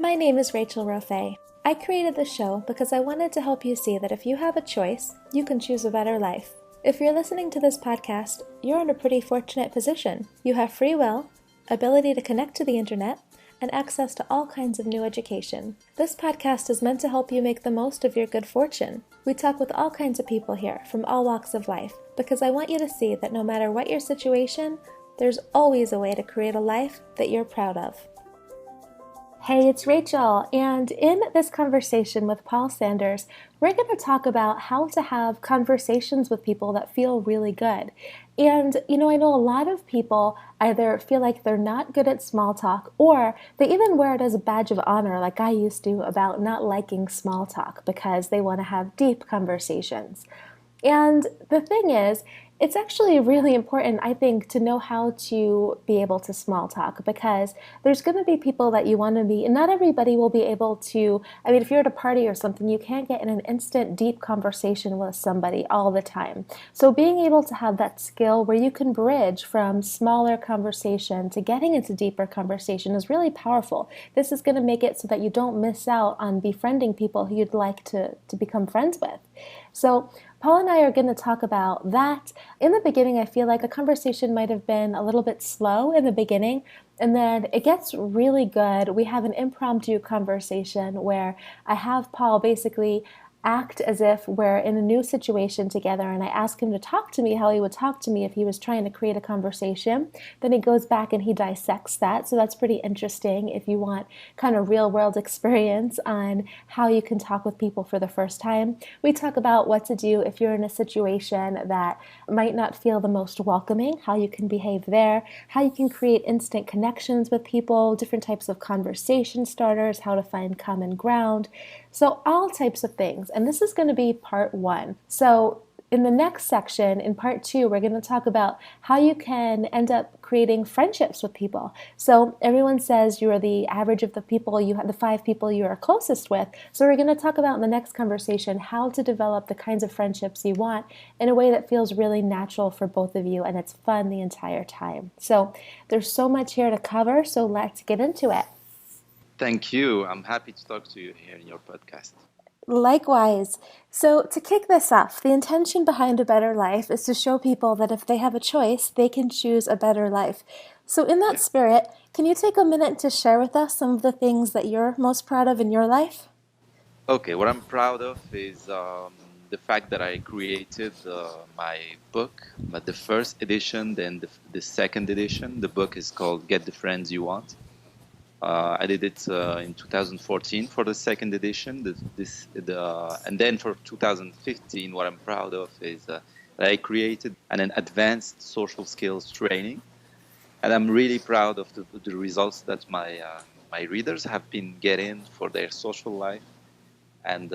My name is Rachel Rofe. I created the show because I wanted to help you see that if you have a choice, you can choose a better life. If you're listening to this podcast, you're in a pretty fortunate position. You have free will, ability to connect to the internet, and access to all kinds of new education. This podcast is meant to help you make the most of your good fortune. We talk with all kinds of people here from all walks of life because I want you to see that no matter what your situation, there's always a way to create a life that you're proud of. Hey, it's Rachel, and in this conversation with Paul Sanders, we're going to talk about how to have conversations with people that feel really good. And, I know a lot of people either feel like they're not good at small talk, or they even wear it as a badge of honor, like I used to, about not liking small talk because they want to have deep conversations. And the thing is, it's actually really important, I think, to know how to be able to small talk because there's going to be people that you want to meet, and not everybody will be able to. If you're at a party or something, you can't get in an instant deep conversation with somebody all the time. So being able to have that skill where you can bridge from smaller conversation to getting into deeper conversation is really powerful. This is going to make it so that you don't miss out on befriending people who you'd like to become friends with. So Paul and I are going to talk about that. In the beginning, I feel like a conversation might have been a little bit slow in the beginning, and then it gets really good. We have an impromptu conversation where I have Paul basically act as if we're in a new situation together, and I ask him to talk to me how he would talk to me if he was trying to create a conversation. Then he goes back and he dissects that, so that's pretty interesting if you want kind of real world experience on how you can talk with people for the first time. We talk about what to do if you're in a situation that might not feel the most welcoming, how you can behave there, how you can create instant connections with people, different types of conversation starters, how to find common ground. So all types of things. And this is going to be part 1. So in the next section, in part 2, we're going to talk about how you can end up creating friendships with people. So everyone says you are the average of the people you have, the 5 people you are closest with. So we're going to talk about in the next conversation how to develop the kinds of friendships you want in a way that feels really natural for both of you and it's fun the entire time. So there's so much here to cover, so let's get into it. Thank you. I'm happy to talk to you here in your podcast. Likewise. So to kick this off, the intention behind A Better Life is to show people that if they have a choice, they can choose a better life. So in that spirit, can you take a minute to share with us some of the things that you're most proud of in your life? Okay, what I'm proud of is the fact that I created my book, but the first edition, then the second edition. The book is called Get the Friends You Want. I did it in 2014 for the second edition. And then for 2015, what I'm proud of is that I created an advanced social skills training. And I'm really proud of the results that my readers have been getting for their social life. And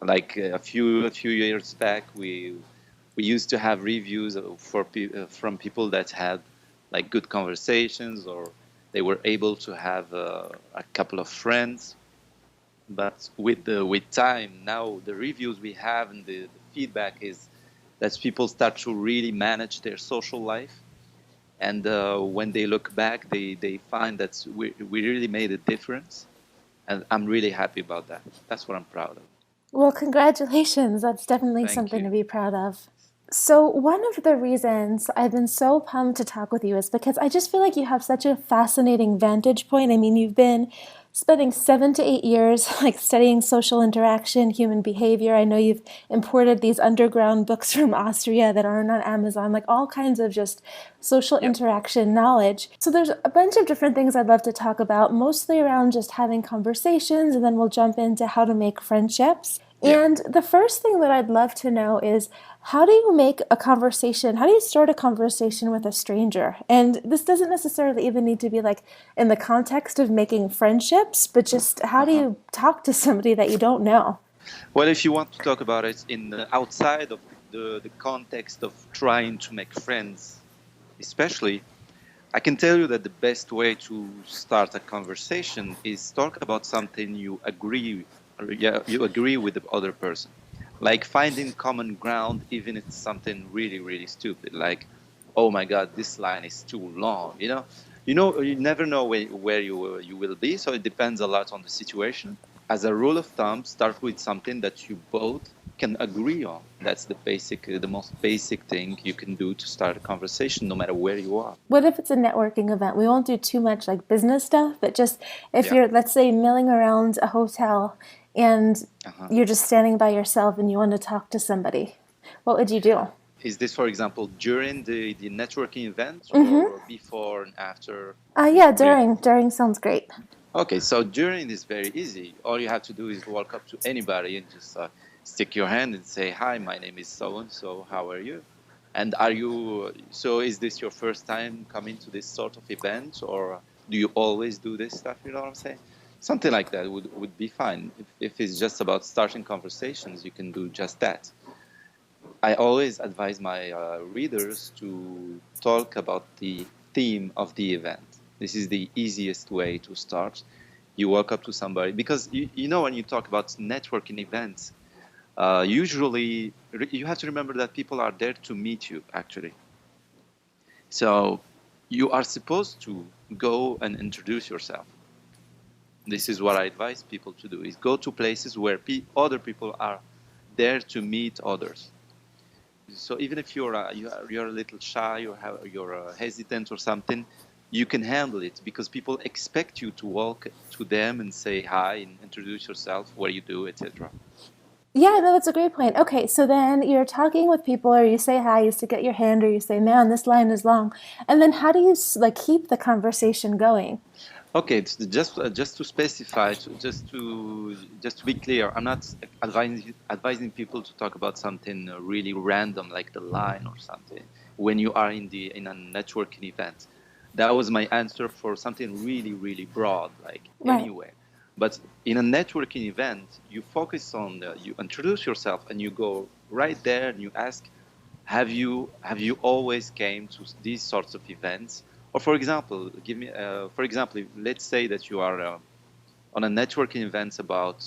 like a few years back, we used to have reviews from people that had like good conversations, or they were able to have a couple of friends. But with time, now the reviews we have and the feedback is that people start to really manage their social life. And when they look back, they find that we really made a difference. And I'm really happy about that. That's what I'm proud of. Well, congratulations. That's definitely Thank something you. to be proud of. So one of the reasons I've been so pumped to talk with you is because I just feel like you have such a fascinating vantage point. You've been spending 7 to 8 years studying social interaction, human behavior. I know you've imported these underground books from Austria that aren't on Amazon, all kinds of just social interaction knowledge. So there's a bunch of different things I'd love to talk about, mostly around just having conversations, and then we'll jump into how to make friendships. Yeah. And the first thing that I'd love to know is, how do you start a conversation with a stranger? And this doesn't necessarily even need to be in the context of making friendships, but just how do you talk to somebody that you don't know? Well, if you want to talk about it outside of the context of trying to make friends, especially, I can tell you that the best way to start a conversation is talk about something you agree with the other person. Like finding common ground, even if it's something really, really stupid. Like, oh my God, this line is too long. You never know where you will be, so it depends a lot on the situation. As a rule of thumb, start with something that you both can agree on. That's the most basic thing you can do to start a conversation, no matter where you are. What if it's a networking event? We won't do too much like business stuff, but just if Yeah. you're, let's say, milling around a hotel and you're just standing by yourself and you want to talk to somebody, what would you do? Is this, for example, during the networking event or before and after? Yeah, during sounds great. Okay, so during is very easy. All you have to do is walk up to anybody and just stick your hand and say, "Hi, my name is so and so. How are you? And so is this your first time coming to this sort of event, or do you always do this stuff?" You know what I'm saying? Something like that would be fine. If it's just about starting conversations, you can do just that. I always advise my readers to talk about the theme of the event. This is the easiest way to start. You walk up to somebody, because when you talk about networking events, usually you have to remember that people are there to meet you, actually. So you are supposed to go and introduce yourself. This is what I advise people to do, is go to places where other people are there to meet others. So even if you're a little shy or you're hesitant or something, you can handle it, because people expect you to walk to them and say hi and introduce yourself, what you do, etc. Yeah, no, that's a great point. Okay, so then you're talking with people, or you say hi, you stick out your hand, or you say, "Man, this line is long," and then how do you keep the conversation going? Okay, it's just to specify, just to be clear, I'm not advising people to talk about something really random like the line or something when you are in a networking event. That was my answer for something really, really broad, like Right. anywhere. But in a networking event, you focus on you introduce yourself and you go right there and you ask, have you always came to these sorts of events? Or for example, let's say that you are on a networking event about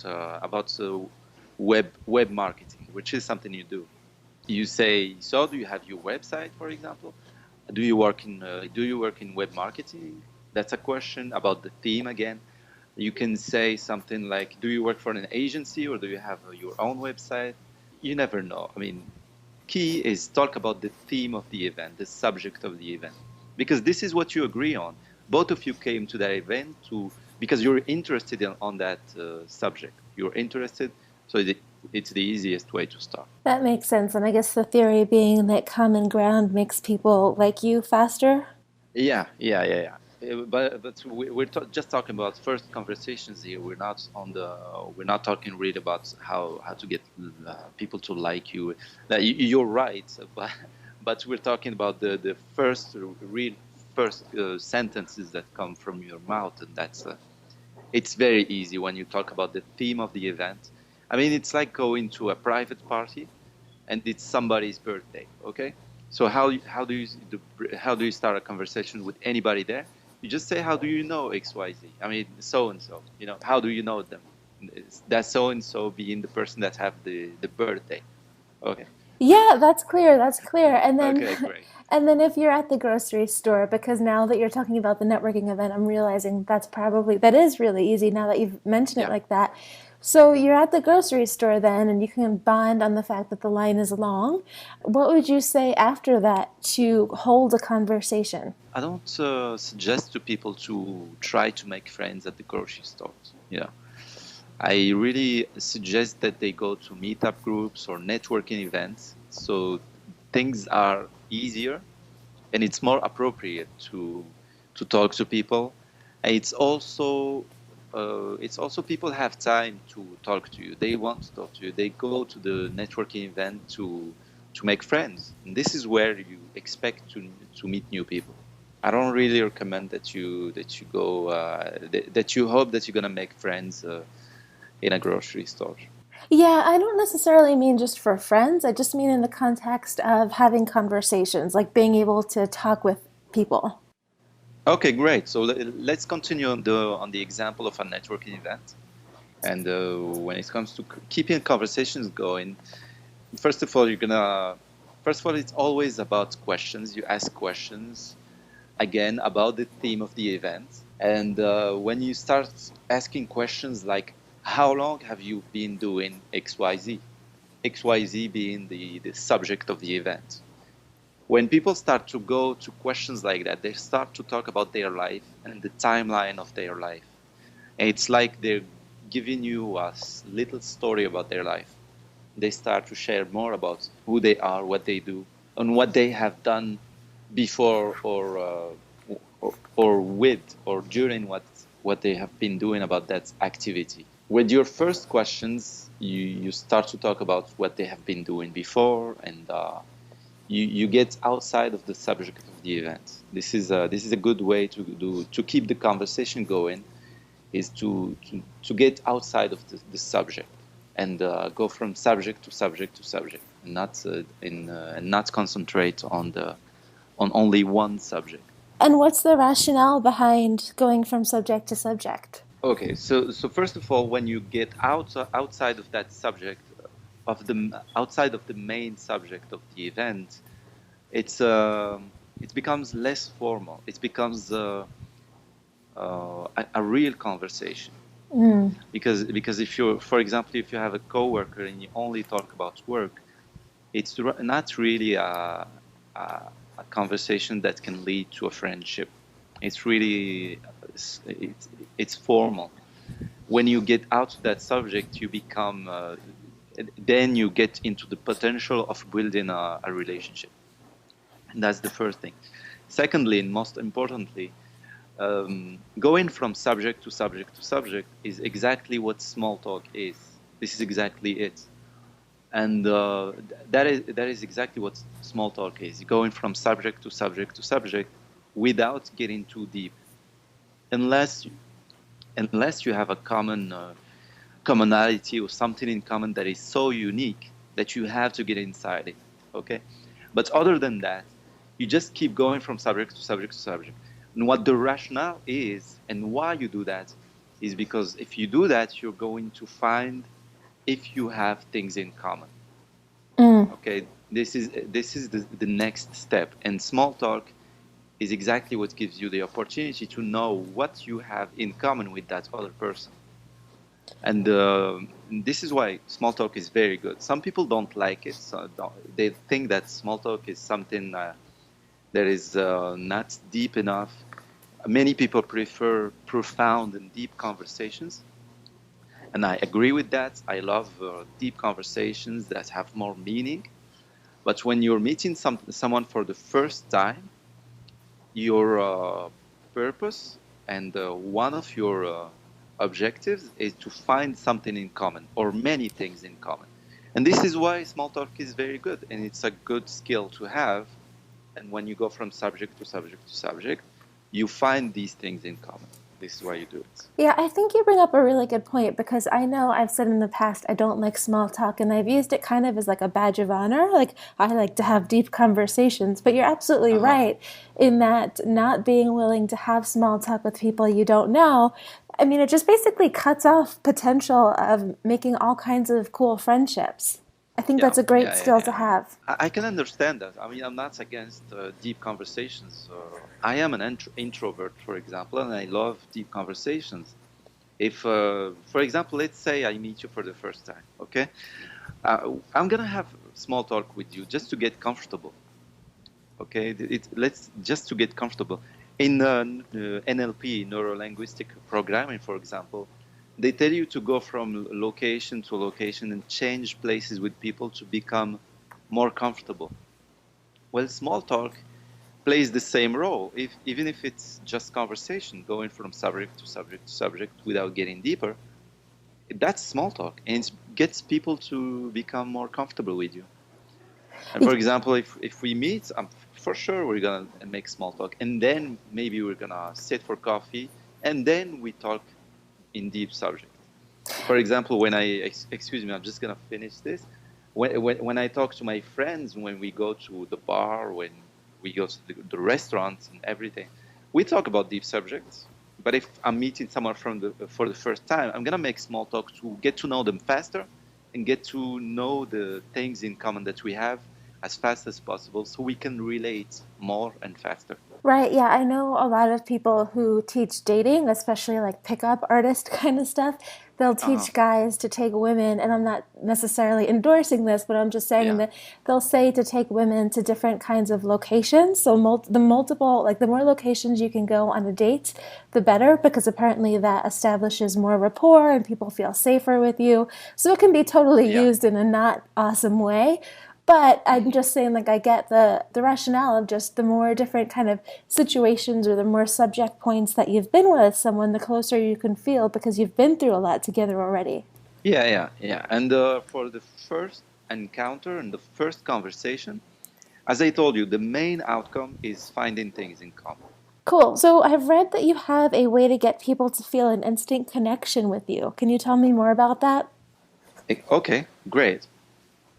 web marketing, which is something you do. You say, so do you have your website, for example? Do you work in web marketing? That's a question about the theme again. You can say something like, do you work for an agency or do you have your own website? You never know. I mean, key is talk about the theme of the event, the subject of the event, because this is what you agree on. Both of you came to that event because you're interested on that subject. You're interested, so it's the easiest way to start. That makes sense, and I guess the theory being that common ground makes people like you faster. Yeah. But we're just talking about first conversations here. We're not talking really about how to get people to like you. You're right, but we're talking about the first sentences that come from your mouth, and it's very easy when you talk about the theme of the event. I mean, it's like going to a private party, and it's somebody's birthday. Okay, so how do you start a conversation with anybody there? You just say, how do you know XYZ? I mean, so and so. How do you know them? That so and so being the person that have the birthday. Okay. Yeah, that's clear. That's clear. And then, Okay, great. and then if you're at the grocery store, because now that you're talking about the networking event, I'm realizing that is really easy now that you've mentioned it like that. So you're at the grocery store then, and you can bond on the fact that the line is long. What would you say after that to hold a conversation? I don't suggest to people to try to make friends at the grocery stores. I really suggest that they go to meetup groups or networking events, so things are easier and it's more appropriate to talk to people. And it's also people have time to talk to you. They want to talk to you. They go to the networking event to make friends. And this is where you expect to meet new people. I don't really recommend that you go that you hope that you're gonna make friends in a grocery store. Yeah, I don't necessarily mean just for friends. I just mean in the context of having conversations, like being able to talk with people. Okay, great. So let's continue on the example of a networking event. And when it comes to keeping conversations going, first of all, it's always about questions. You ask questions. again about the theme of the event. And when you start asking questions like, how long have you been doing XYZ? XYZ being the subject of the event. When people start to go to questions like that, they start to talk about their life and the timeline of their life. And it's like they're giving you a little story about their life. They start to share more about who they are, what they do, and what they have done before or with or during what they have been doing about that activity. With your first questions, you start to talk about what they have been doing before, and you get outside of the subject of the event. This is a good way to keep the conversation going, is to get outside of the subject and go from subject to subject to subject, and not concentrate on only one subject. And what's the rationale behind going from subject to subject? Okay, so first of all, when you get outside of that subject, outside of the main subject of the event, it becomes less formal. It becomes a real conversation. Because if you're, for example, if you have a coworker and you only talk about work, it's not really a conversation that can lead to a friendship. It's really it's formal. When you get out of that subject, you become then you get into the potential of building a relationship, and that's the first thing. Secondly, and most importantly, going from subject to subject to subject is exactly what small talk is. This is exactly it. And that is exactly what small talk is, going from subject to subject to subject without getting too deep, unless you have a commonality or something in common that is so unique that you have to get inside it, okay? But other than that, you just keep going from subject to subject to subject. And what the rationale is and why you do that is because if you do that, you're going to find if you have things in common. Okay, this is the next step, and small talk is exactly what gives you the opportunity to know what you have in common with that other person. And this is why small talk is very good. Some people don't like it, so they think that small talk is something that is not deep enough. Many people prefer profound and deep conversations. And I agree with that. I love deep conversations that have more meaning. But when you're meeting someone for the first time, your purpose and one of your objectives is to find something in common or many things in common. And this is why small talk is very good, and it's a good skill to have. And when you go from subject to subject to subject, you find these things in common. This is why you do it. Yeah, I think you bring up a really good point, because I know I've said in the past I don't like small talk, and I've used it kind of as like a badge of honor. Like, I like to have deep conversations, but you're absolutely right in that not being willing to have small talk with people you don't know, I mean, it just basically cuts off potential of making all kinds of cool friendships. I think that's a great skill to have. I can understand that. I mean, I'm not against deep conversations. I am an introvert, for example, and I love deep conversations. If, for example, let's say I meet you for the first time, okay? I'm going to have small talk with you just to get comfortable, okay? Let's just to get comfortable. In NLP, neuro-linguistic programming, for example, they tell you to go from location to location and change places with people to become more comfortable. Well, small talk plays the same role, even if it's just conversation, going from subject to subject to subject without getting deeper. That's small talk, and it gets people to become more comfortable with you. And for example, if we meet, for sure we're going to make small talk, and then maybe we're going to sit for coffee, and then we talk in deep subject. For example, when excuse me, I'm just gonna finish this. When I talk to my friends, when we go to the bar, when we go to the restaurants and everything, we talk about deep subjects. But if I'm meeting someone for the first time, I'm gonna make small talk to get to know them faster and get to know the things in common that we have as fast as possible, so we can relate more and faster. Right, yeah, I know a lot of people who teach dating, especially like pickup artist kind of stuff. They'll Uh-huh. teach guys to take women, and I'm not necessarily endorsing this, but I'm just saying Yeah. that they'll say to take women to different kinds of locations. So the multiple, like the more locations you can go on a date, the better, because apparently that establishes more rapport and people feel safer with you. So it can be totally Yeah. used in a not awesome way. But I'm Hmm. just saying, like, I get the rationale of just the more different kind of situations or the more subject points that you've been with someone, the closer you can feel because you've been through a lot together already. Yeah, yeah, yeah. And for the first encounter and the first conversation, as I told you, the main outcome is finding things in common. Cool. So I've read that you have a way to get people to feel an instant connection with you. Can you tell me more about that? Okay, great.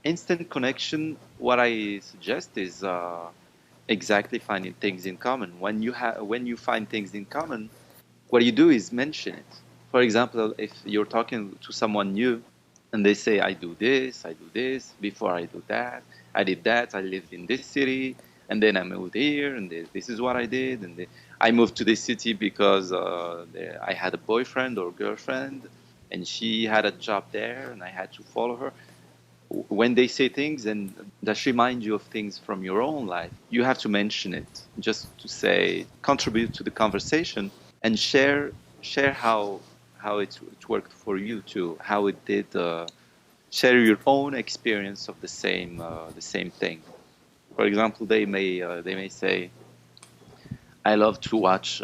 Instant connection, what I suggest is exactly finding things in common. When you find things in common, what you do is mention it. For example, if you're talking to someone new and they say, I do this, before I do that, I did that, I lived in this city, and then I moved here, and this is what I did, and I moved to this city because I had a boyfriend or girlfriend, and she had a job there, and I had to follow her. When they say things and that remind you of things from your own life, you have to mention it just to say, contribute to the conversation and share how it worked for you too, how it did. Share your own experience of the same thing. For example, they may say, "I love to watch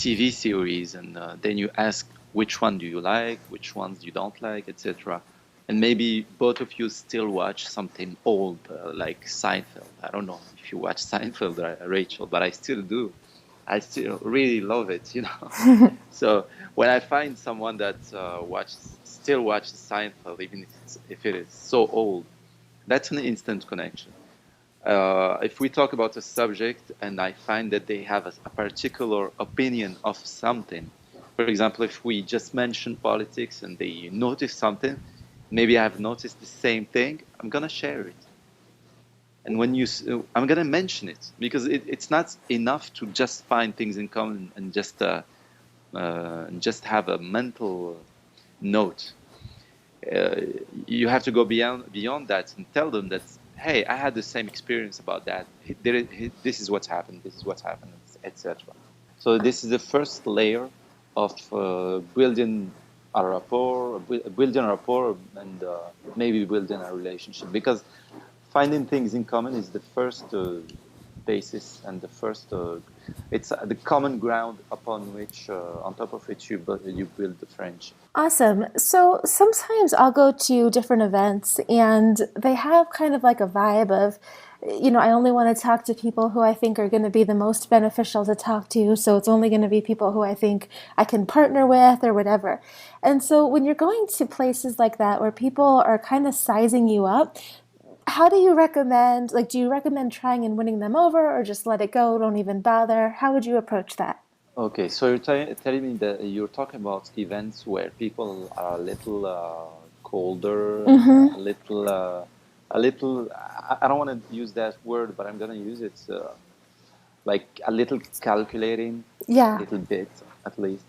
TV series," and then you ask, "Which one do you like? Which ones you don't like, etc." And maybe both of you still watch something old like Seinfeld. I don't know if you watch Seinfeld, Rachel, but I still do. I still really love it, you know. So when I find someone that still watches Seinfeld, even if it is so old, that's an instant connection. If we talk about a subject and I find that they have a particular opinion of something, for example, if we just mention politics and they notice something, maybe I've noticed the same thing, I'm gonna share it. And I'm gonna mention it because it's not enough to just find things in common and just have a mental note. Uh, you have to go beyond that and tell them that, hey, I had the same experience about that. This is what's happened. This is what's happened, etc. So this is the first layer of building a rapport, and maybe building a relationship. Because finding things in common is the first basis and the first it's the common ground upon which on top of which you build the friendship. Awesome. So sometimes I'll go to different events and they have kind of like a vibe of, I only want to talk to people who I think are going to be the most beneficial to talk to. So it's only going to be people who I think I can partner with or whatever. And so when you're going to places like that where people are kind of sizing you up, how do you recommend, like, do you recommend trying and winning them over or just let it go, don't even bother? How would you approach that? Okay, so you're telling me that you're talking about events where people are a little colder, Mm-hmm. a little. I don't want to use that word, but I'm gonna use it like a little calculating, a Yeah. little bit at least.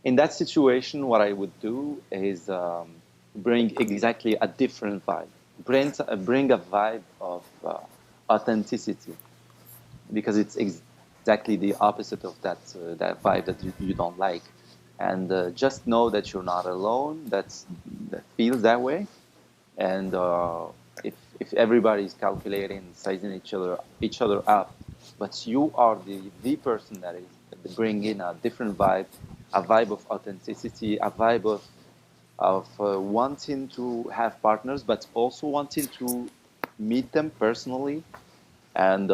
In that situation, what I would do is bring exactly a different vibe. Bring a vibe of authenticity because it's exactly the opposite of that vibe that you don't like. And just know that you're not alone. That feels that way. And if everybody is calculating, sizing each other up, but you are the person that is bringing a different vibe, a vibe of authenticity, a vibe of wanting to have partners, but also wanting to meet them personally, and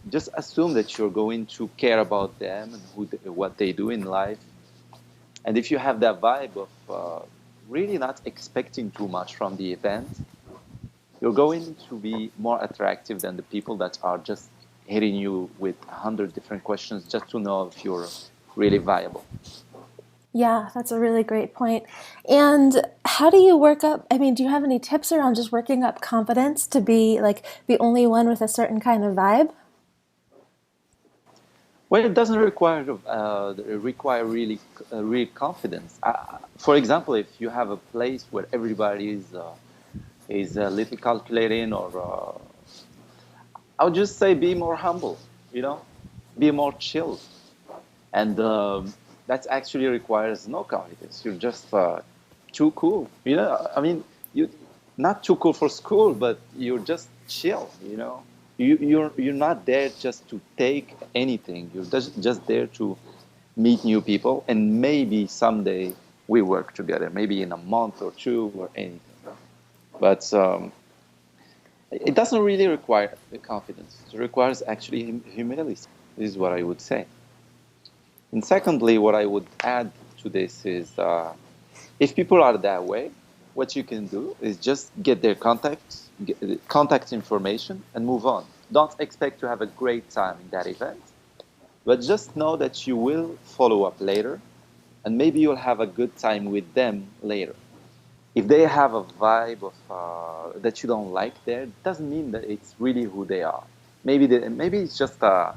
just assume that you're going to care about them and what they do in life. And if you have that vibe of really not expecting too much from the event, you're going to be more attractive than the people that are just hitting you with 100 different questions just to know if you're really viable. Yeah, that's a really great point. And how do you work up? I mean, do you have any tips around just working up confidence to be like the only one with a certain kind of vibe? Well, it doesn't require really real confidence. For example, if you have a place where everybody is a little calculating, or I would just say be more humble. You know, be more chill, and that actually requires no confidence. You're just too cool. You know, I mean, you not too cool for school, but you're just chill. You know, you're not there just to take anything. You're just there to meet new people, and maybe someday we work together. Maybe in a month or two or anything. But it doesn't really require the confidence. It requires actually humility. This is what I would say. And secondly, what I would add to this is if people are that way, what you can do is just get their contacts, get contact information, and move on. Don't expect to have a great time in that event, but just know that you will follow up later, and maybe you'll have a good time with them later. If they have a vibe of that you don't like there, it doesn't mean that it's really who they are. Maybe it's just a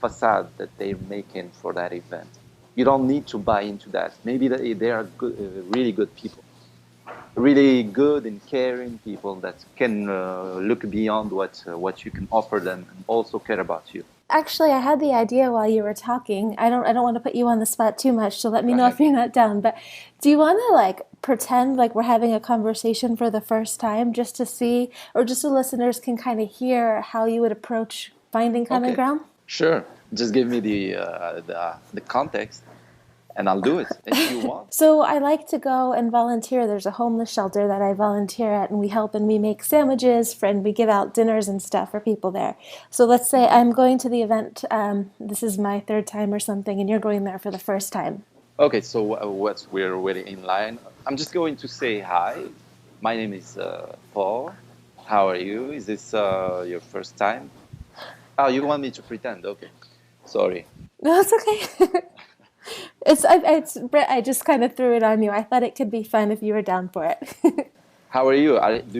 facade that they're making for that event. You don't need to buy into that. Maybe they are good, really good people, really good and caring people that can look beyond what you can offer them and also care about you. Actually, I had the idea while you were talking. I don't want to put you on the spot too much, so let me Go know if ahead. you're not down. But do you want to like pretend like we're having a conversation for the first time just to see, or just so listeners can kind of hear how you would approach finding common Okay, ground? sure. Just give me the context, and I'll do it if you want. So I like to go and volunteer. There's a homeless shelter that I volunteer at, and we help and we make sandwiches, and we give out dinners and stuff for people there. So let's say I'm going to the event. This is my third time or something, and you're going there for the first time. Okay, so what we're already in line. I'm just going to say hi. My name is Paul. How are you? Is this your first time? Oh, you want me to pretend? Okay, sorry. No, it's okay. I just kind of threw it on you. I thought it could be fun if you were down for it. How are you? Do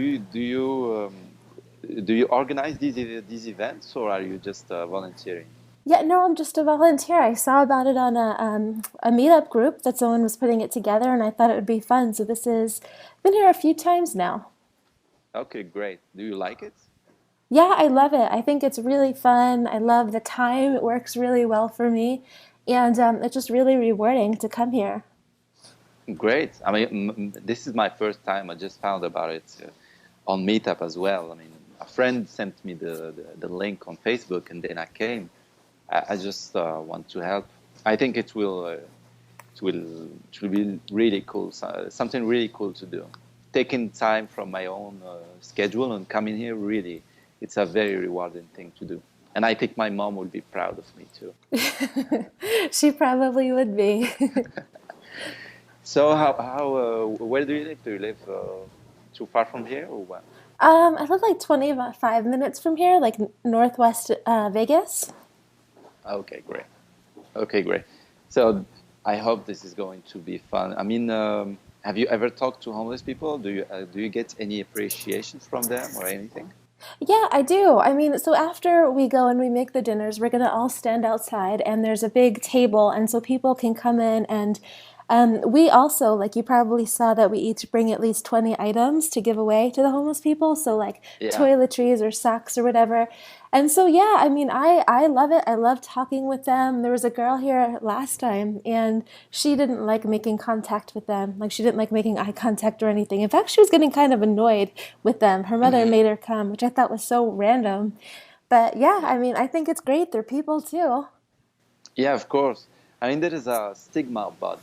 you organize these events, or are you just volunteering? Yeah, no, I'm just a volunteer. I saw about it on a meetup group that someone was putting it together, and I thought it would be fun. So this is been here a few times now. Okay, great. Do you like it? Yeah, I love it. I think it's really fun. I love the time. It works really well for me, and it's just really rewarding to come here. Great. I mean, this is my first time. I just found about it on Meetup as well. I mean, a friend sent me the link on Facebook, and then I came. I just want to help. I think it will be really cool. Something really cool to do. Taking time from my own schedule and coming here, really, it's a very rewarding thing to do. And I think my mom would be proud of me too. She probably would be. So where do you live? Do you live too far from here or what? I live like 25 minutes from here, like northwest Vegas. Okay, great. Okay, great. So I hope this is going to be fun. I mean, have you ever talked to homeless people? Do you get any appreciation from them or anything? Yeah, I do. I mean, so after we go and we make the dinners, we're gonna all stand outside, and there's a big table, and so people can come in and we also, like you probably saw that we each bring at least 20 items to give away to the homeless people. So like Yeah. toiletries or socks or whatever. And so, yeah, I mean, I love it. I love talking with them. There was a girl here last time and she didn't like making contact with them. Like she didn't like making eye contact or anything. In fact, she was getting kind of annoyed with them. Her mother made her come, which I thought was so random. But yeah, I mean, I think it's great. They're people too. Yeah, of course. I mean, there is a stigma about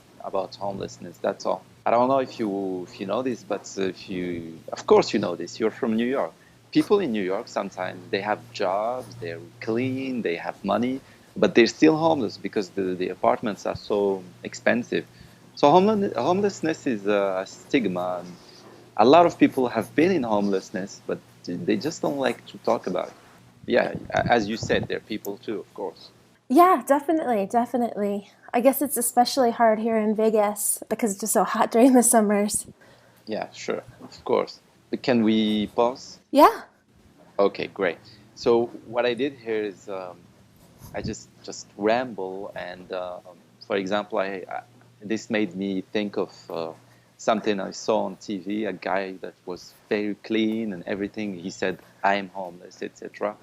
homelessness. That's all. I don't know if you know this, but if you, of course, you know this. You're from New York. People in New York sometimes they have jobs, they're clean, they have money, but they're still homeless because the apartments are so expensive. So homelessness is a stigma. And a lot of people have been in homelessness, but they just don't like to talk about it. Yeah, as you said, they're people too, of course. Yeah, definitely, definitely. I guess it's especially hard here in Vegas because it's just so hot during the summers. Yeah, sure, of course. But can we pause? Yeah. Okay, great. So what I did here is I just ramble. And for example, this made me think of something I saw on TV. A guy that was very clean and everything. He said, "I am homeless," etc.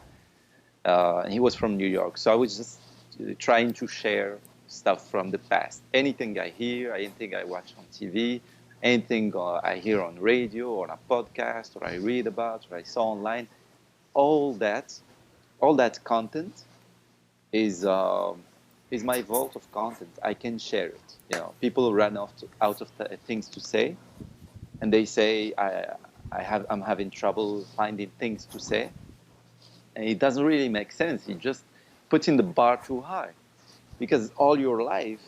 And he was from New York. So I was just trying to share stuff from the past. Anything I hear, anything I watch on TV, anything I hear on radio or on a podcast or I read about or I saw online, all that, all that content is my vault of content. I can share it. You know, people run out of things to say, and they say I'm having trouble finding things to say. And it doesn't really make sense. You're just putting the bar too high, because all your life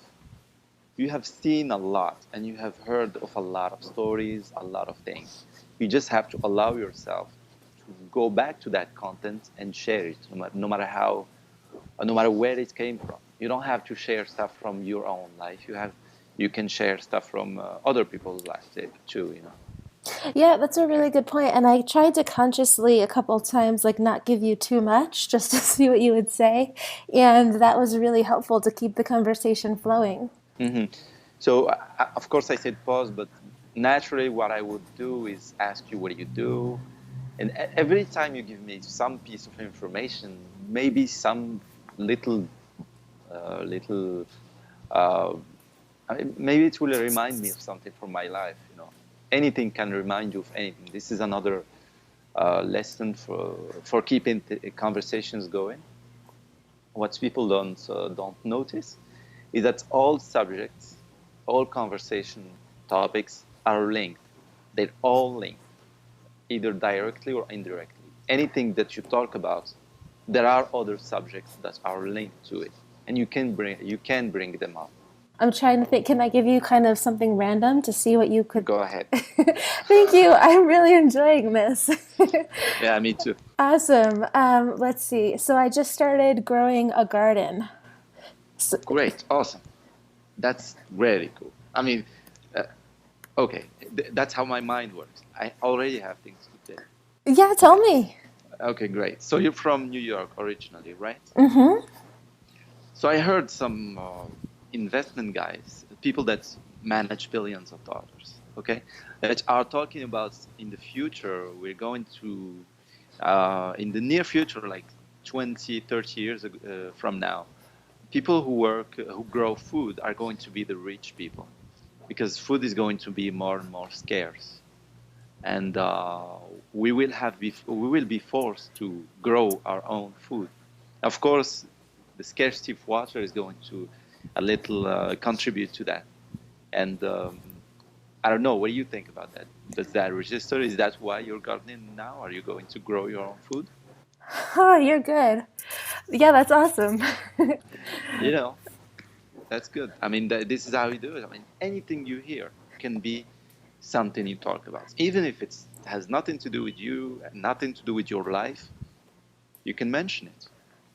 you have seen a lot and you have heard of a lot of stories, a lot of things. You just have to allow yourself to go back to that content and share it, no matter where it came from. You don't have to share stuff from your own life. You can share stuff from other people's lives too. You know. Yeah, that's a really good point. And I tried to consciously a couple times, like not give you too much just to see what you would say. And that was really helpful to keep the conversation flowing. Mm-hmm. So, of course, I said pause, but naturally, what I would do is ask you, what do you do? And every time you give me some piece of information, maybe some little, maybe it will remind me of something from my life. You know, anything can remind you of anything. This is another lesson for keeping conversations going. What people don't notice is that all subjects, all conversation topics are linked. They're all linked, either directly or indirectly. Anything that you talk about, there are other subjects that are linked to it, and you can bring them up. I'm trying to think, can I give you kind of something random to see what you could... Go ahead. Thank you. I'm really enjoying this. Yeah, me too. Awesome. Let's see. So I just started growing a garden. Great. Awesome. That's really cool. I mean, okay, that's how my mind works. I already have things to say. Yeah, tell me. Okay, great. So you're from New York originally, right? Mm-hmm. So I heard some investment guys, people that manage billions of dollars, okay, that are talking about in the future, we're going to, in the near future, like 20, 30 years from now, people who grow food are going to be the rich people, because food is going to be more and more scarce. And we will be forced to grow our own food. Of course, the scarcity of water is going to a little contribute to that. And I don't know, what do you think about that? Does that register? Is that why you're gardening now? Are you going to grow your own food? Oh, you're good. Yeah, that's awesome. You know, that's good. I mean, this is how you do it. I mean, anything you hear can be something you talk about. Even if it has nothing to do with you, nothing to do with your life, you can mention it.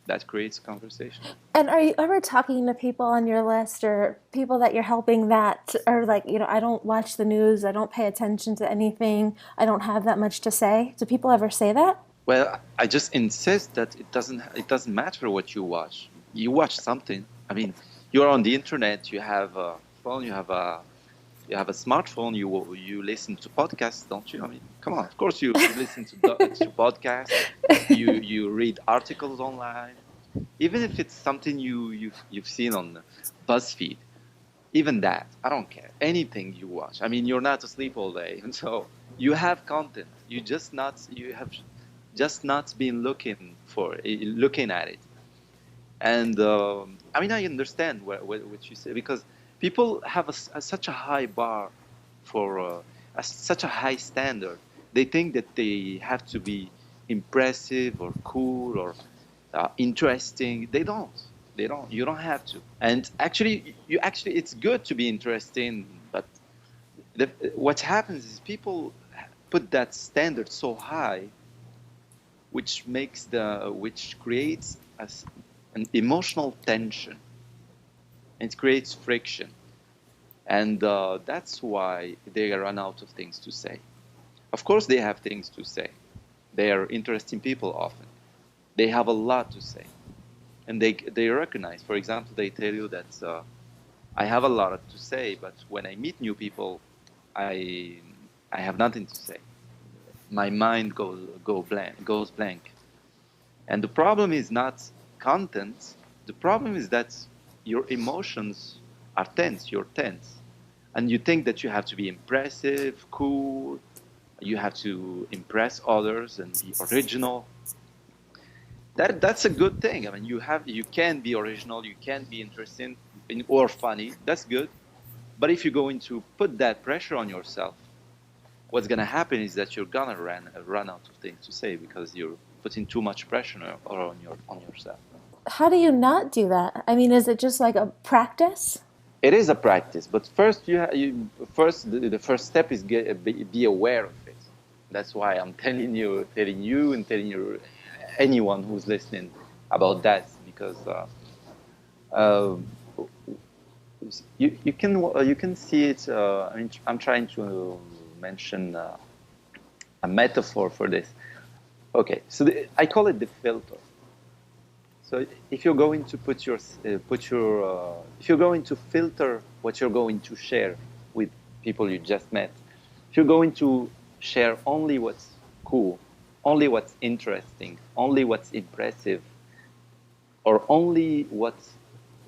That creates conversation. And are you ever talking to people on your list or people that you're helping that are like, I don't watch the news, I don't pay attention to anything, I don't have that much to say? Do people ever say that? Well, I just insist that it doesn't matter what you watch. You watch something. I mean, you're on the internet, you have a phone, you have a smartphone, you listen to podcasts, don't you? I mean, come on, of course you listen to podcasts, you read articles online, even if it's something you've seen on BuzzFeed, even that, I don't care. Anything you watch. I mean, you're not asleep all day, and so you have content. You have just not been looking at it. And I mean, I understand what you say, because people have such a high bar for such a high standard. They think that they have to be impressive or cool or interesting. They don't. You don't have to. And actually, it's good to be interesting. But what happens is people put that standard so high, which creates an emotional tension. It creates friction, and that's why they run out of things to say. Of course, they have things to say. They are interesting people often. They have a lot to say, and they recognize. For example, they tell you that I have a lot to say, but when I meet new people, I I have nothing to say. My mind goes blank. And the problem is not content. The problem is that your emotions are tense. You're tense, and you think that you have to be impressive, cool. You have to impress others and be original. That's a good thing. I mean, you can be original, you can be interesting or funny. That's good. But if you're going to put that pressure on yourself, what's going to happen is that you're going to run out of things to say because you're putting too much pressure on yourself. How do you not do that? I mean, is it just like a practice? It is a practice, but first the first step is be aware of it. That's why I'm telling you, and telling you anyone who's listening about that, because uh, you can see it. I mean, I'm trying to mention a metaphor for this. Okay, so I call it the filter. So if you're going to if you're going to filter what you're going to share with people you just met, if you're going to share only what's cool, only what's interesting, only what's impressive, or only what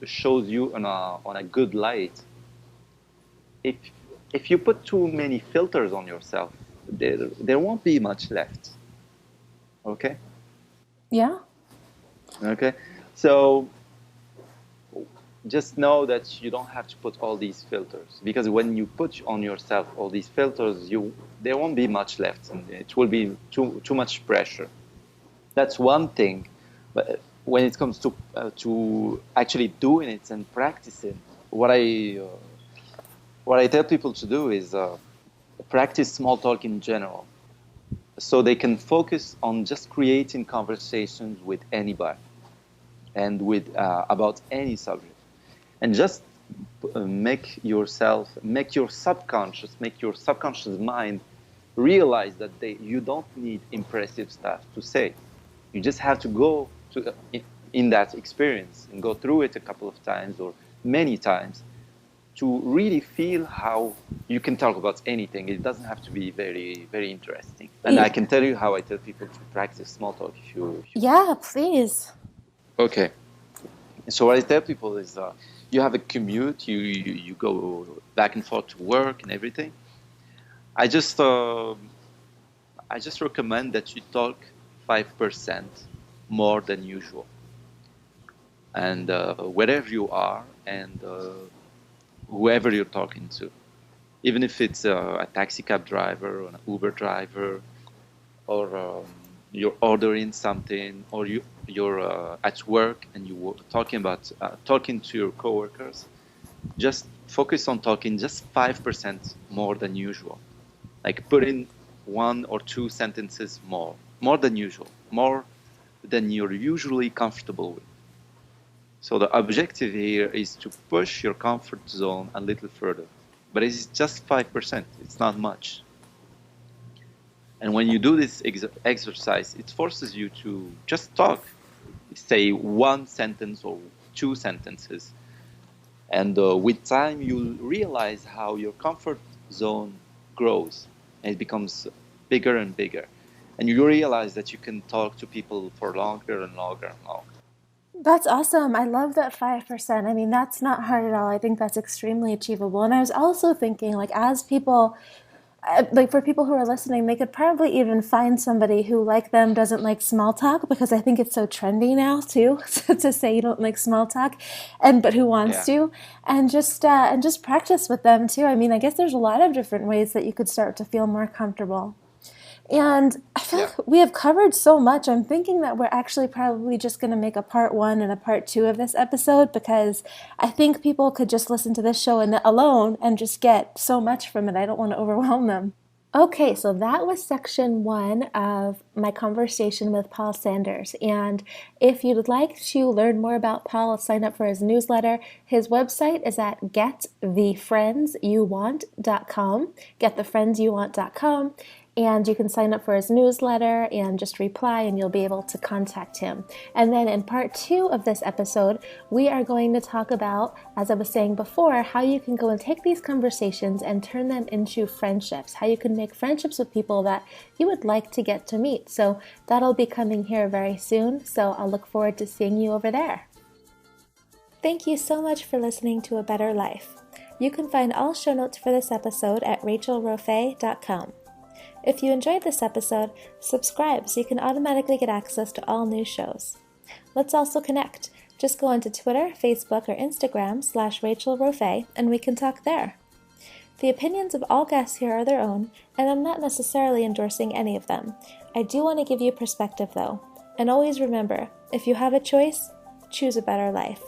shows you on a good light, if you put too many filters on yourself, there won't be much left. Okay? Yeah. Okay? So just know that you don't have to put all these filters, because when you put on yourself all these filters, there won't be much left, and it will be too much pressure. That's one thing. But when it comes to actually doing it and practicing, what I tell people to do is practice small talk in general, so they can focus on just creating conversations with anybody and with about any subject, and just make your subconscious mind realize that you don't need impressive stuff to say. You just have to go in that experience and go through it a couple of times or many times to really feel how you can talk about anything. It doesn't have to be very, very interesting. And I can tell you how I tell people to practice small talk if you Yeah, please. Okay. So what I tell people is you have a commute, you go back and forth to work and everything. I just recommend that you talk 5% more than usual. And wherever you are, and whoever you're talking to, even if it's a taxi cab driver or an Uber driver, or you're ordering something, or you're at work and you're talking to your coworkers, just focus on talking just 5% more than usual. Like put in 1 or 2 sentences more than usual, more than you're usually comfortable with. So the objective here is to push your comfort zone a little further, but it's just 5%. It's not much. And when you do this exercise, it forces you to just talk, say 1 sentence or 2 sentences. And with time, you'll realize how your comfort zone grows, and it becomes bigger and bigger. And you realize that you can talk to people for longer and longer and longer. That's awesome. I love that 5%. I mean, that's not hard at all. I think that's extremely achievable. And I was also thinking, like, as people, like, for people who are listening, they could probably even find somebody who, like them, doesn't like small talk, because I think it's so trendy now, too, to say you don't like small talk, but who wants to, and just practice with them, too. I mean, I guess there's a lot of different ways that you could start to feel more comfortable. And I feel like we have covered so much. I'm thinking that we're actually probably just going to make a part 1 and a part 2 of this episode, because I think people could just listen to this show alone and just get so much from it. I don't want to overwhelm them. Okay, so that was section 1 of my conversation with Paul Sanders. And if you'd like to learn more about Paul, sign up for his newsletter. His website is at getthefriendsyouwant.com, getthefriendsyouwant.com. And you can sign up for his newsletter and just reply, and you'll be able to contact him. And then in part 2 of this episode, we are going to talk about, as I was saying before, how you can go and take these conversations and turn them into friendships, how you can make friendships with people that you would like to get to meet. So that'll be coming here very soon. So I'll look forward to seeing you over there. Thank you so much for listening to A Better Life. You can find all show notes for this episode at rachelrofe.com. If you enjoyed this episode, subscribe so you can automatically get access to all new shows. Let's also connect. Just go onto Twitter, Facebook, or Instagram /RachelRofe, and we can talk there. The opinions of all guests here are their own, and I'm not necessarily endorsing any of them. I do want to give you perspective though. And always remember, if you have a choice, choose a better life.